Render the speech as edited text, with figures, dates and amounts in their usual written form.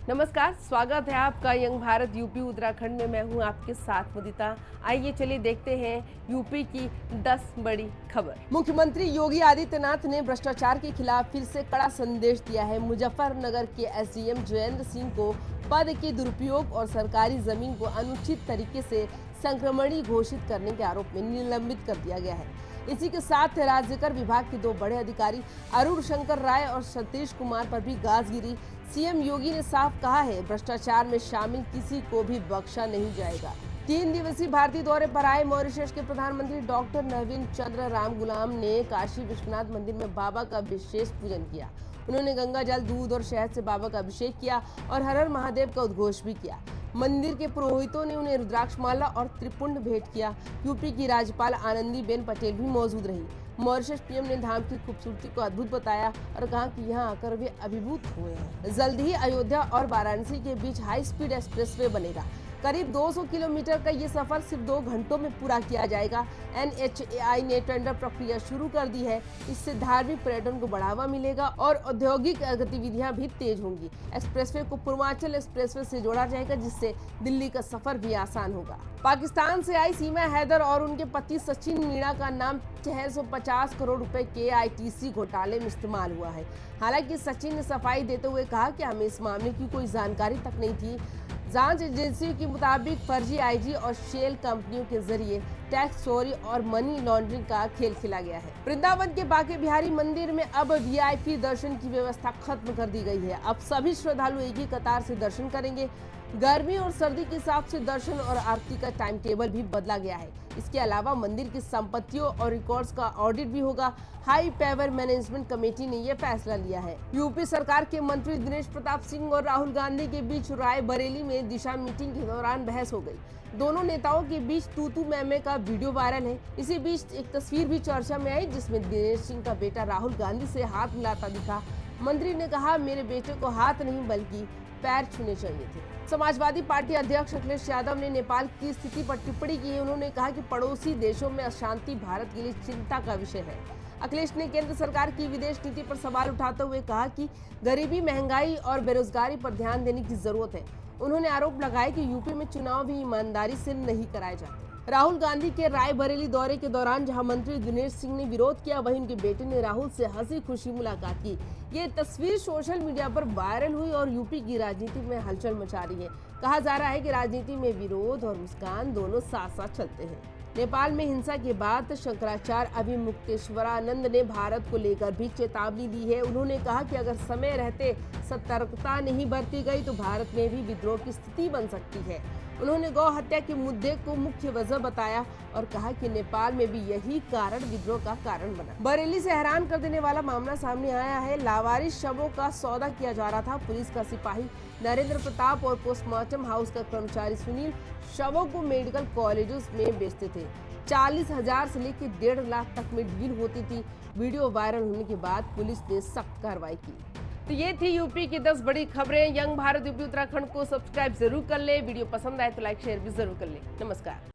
नमस्कार, स्वागत है आपका यंग भारत यूपी उत्तराखंड में। मैं हूं आपके साथ मुदिता। आइए चलिए देखते हैं यूपी की 10 बड़ी खबर। मुख्यमंत्री योगी आदित्यनाथ ने भ्रष्टाचार के खिलाफ फिर से कड़ा संदेश दिया है। मुजफ्फरनगर के एसडीएम जयेंद्र सिंह को पद के दुरुपयोग और सरकारी जमीन को अनुचित तरीके से संक्रमणीय घोषित करने के आरोप में निलंबित कर दिया गया है। इसी के साथ राज्यकर विभाग के 2 बड़े अधिकारी अरुण शंकर राय और सतीश कुमार पर भी गाज गिरी। सीएम योगी ने साफ कहा है, भ्रष्टाचार में शामिल किसी को भी बख्शा नहीं जाएगा। 3 दिवसीय भारतीय दौरे पर आए मॉरिशस के प्रधानमंत्री डॉक्टर नवीन चंद्र राम गुलाम ने काशी विश्वनाथ मंदिर में बाबा का विशेष पूजन किया। उन्होंने गंगा जल, दूध और शहद से बाबा का अभिषेक किया और हर हर महादेव का उद्घोष भी किया। मंदिर के पुरोहितों ने उन्हें रुद्राक्षमाला और त्रिपुंड भेंट किया। यूपी की राज्यपाल आनंदीबेन पटेल भी मौजूद रही। मॉरिशस पीएम ने धाम की खूबसूरती को अद्भुत बताया और कहा कि यहां आकर वे अभिभूत हुए हैं। जल्द ही अयोध्या और वाराणसी के बीच हाई स्पीड एक्सप्रेसवे बनेगा। करीब 200 किलोमीटर का ये सफर सिर्फ 2 घंटों में पूरा किया जाएगा। NHAI ने टेंडर प्रक्रिया शुरू कर दी है। इससे धार्मिक पर्यटन को बढ़ावा मिलेगा और औद्योगिक गतिविधियां भी तेज होंगी। एक्सप्रेसवे को पूर्वांचल एक्सप्रेसवे से जोड़ा जाएगा, जिससे दिल्ली का सफर भी आसान होगा। पाकिस्तान से आई सीमा हैदर और उनके पति सचिन मीणा का नाम 650 करोड़ रुपए के ITC घोटाले में इस्तेमाल हुआ है। हालांकि सचिन ने सफाई देते हुए कहा कि हमें इस मामले की कोई जानकारी तक नहीं थी। जांच एजेंसियों के मुताबिक फर्जी IG और शेल कंपनियों के जरिए टैक्स चोरी और मनी लॉन्ड्रिंग का खेल खेला गया है। वृंदावन के बांके बिहारी मंदिर में अब VIP दर्शन की व्यवस्था खत्म कर दी गई है। अब सभी श्रद्धालु एक ही कतार से दर्शन करेंगे। गर्मी और सर्दी के हिसाब से दर्शन और आरती का टाइम टेबल भी बदला गया है। इसके अलावा मंदिर की संपत्तियों और रिकॉर्ड्स का ऑडिट भी होगा। हाई पावर मैनेजमेंट कमेटी ने यह फैसला लिया है। यूपी सरकार के मंत्री दिनेश प्रताप सिंह और राहुल गांधी के बीच रायबरेली में दिशा मीटिंग के दौरान बहस हो गई। दोनों नेताओं के बीच तू मैं का वीडियो वायरल है। इसी बीच एक तस्वीर भी चर्चा में आई, जिसमें दिनेश सिंह का बेटा राहुल गांधी से हाथ मिलाता दिखा। मंत्री ने कहा, मेरे बेटे को हाथ नहीं बल्कि पैर छूने चाहिए थे। समाजवादी पार्टी अध्यक्ष अखिलेश यादव ने नेपाल की स्थिति पर टिप्पणी की है। उन्होंने कहा कि पड़ोसी देशों में अशांति भारत के लिए चिंता का विषय है। अखिलेश ने केंद्र सरकार की विदेश नीति पर सवाल उठाते हुए कहा कि गरीबी, महंगाई और बेरोजगारी पर ध्यान देने की जरूरत है। उन्होंने आरोप लगाया कि यूपी में चुनाव भी ईमानदारी से नहीं कराए जाते। राहुल गांधी के रायबरेली दौरे के दौरान जहां मंत्री दिनेश सिंह ने विरोध किया, वहीं उनके बेटे ने राहुल से हंसी खुशी मुलाकात की। ये तस्वीर सोशल मीडिया पर वायरल हुई और यूपी की राजनीति में हलचल मचा रही है। कहा जा रहा है कि राजनीति में विरोध और मुस्कान दोनों साथ साथ चलते हैं। नेपाल में हिंसा के बाद शंकराचार्य अभिमुक्तेश्वरानंद ने भारत को लेकर भी चेतावनी दी है। उन्होंने कहा कि अगर समय रहते सतर्कता नहीं बरती गई तो भारत में भी विद्रोह की स्थिति बन सकती है। उन्होंने गौ हत्या के मुद्दे को मुख्य वजह बताया और कहा कि नेपाल में भी यही कारण विद्रोह का कारण बना। बरेली से हैरान कर देने वाला मामला सामने आया है। लावारिस शवों का सौदा किया जा रहा था। पुलिस का सिपाही नरेंद्र प्रताप और पोस्टमार्टम हाउस का कर्मचारी सुनील शवों को मेडिकल कॉलेजों में बेचते थे। 40,000 से लेकर 1.5 लाख तक में डील होती थी। वीडियो वायरल होने के बाद पुलिस ने सख्त कार्रवाई की। तो ये थी यूपी की 10 बड़ी खबरें। यंग भारत यूपी उत्तराखंड को सब्सक्राइब जरूर कर ले। वीडियो पसंद आए तो लाइक शेयर भी जरूर कर ले। नमस्कार।